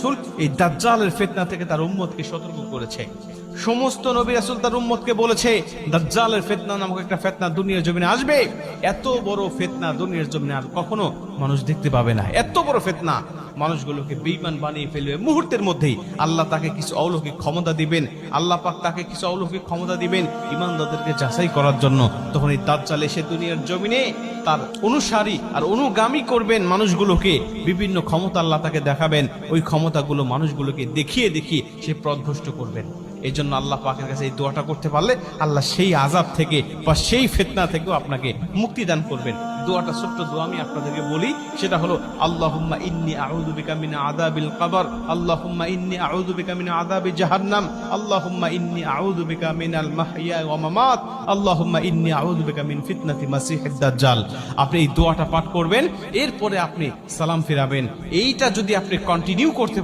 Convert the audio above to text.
রাসূল এই দাজ্জালের ফিতনা থেকে তার উম্মতকে সতর্ক করেছে। সমস্ত নবী রাসূল তার উম্মতকে বলেছে দাজ্জালের ফিতনা নামক একটা ফিতনা দুনিয়ার জমিনে আসবে। এত বড় ফিতনা দুনিয়ার জমিনে আর কখনো মানুষ দেখতে পাবে না। এত বড় ফিতনা মানুষগুলোকে বেঈমান বানিয়ে ফেলবে মুহূর্তের মধ্যেই। আল্লাহ তাকে কিছু অলৌকিক ক্ষমতা দিবেন, আল্লাহ পাক তাকে কিছু অলৌকিক ক্ষমতা দিবেন ঈমানদারদেরকে যাচাই করার জন্য। তখন এই দাজ্জাল এসে দুনিয়ার জমিনে তার অনুসারী আর অনুগামী করবেন মানুষগুলোকে, বিভিন্ন ক্ষমতা আল্লাহ তাকে দেখাবেন। ওই ক্ষমতাগুলো মানুষগুলোকে দেখিয়ে দেখিয়ে সে পথভ্রষ্ট করবেন। এই জন্য আল্লাহ পাকের কাছে এই দোয়াটা করতে পারলে আল্লাহ সেই আযাব থেকে বা সেই ফিতনা থেকেও আপনাকে মুক্তি দান করবেন। দোয়াটা ছোট্ট দোয়া আমি আপনাদেরকে বলি, সেটা হলো আল্লাহুম্মা ইন্নী আউযু বিকা মিন আযাবিল কবর, আল্লাহুম্মা ইন্নী আউযু বিকা মিন আযাবি জাহান্নাম, আল্লাহুম্মা ইন্নী আউযু বিকা মিনাল মাহইয়া ওয়া মামাত, আল্লাহুম্মা ইন্নী আউযু বিকা মিন ফিতনাতি মাসিহিদ দাজ্জাল। আপনি এই দোয়াটা পাঠ করবেন, এরপরে আপনি সালাম ফিরাবেন। এইটা যদি আপনি কন্টিনিউ করতে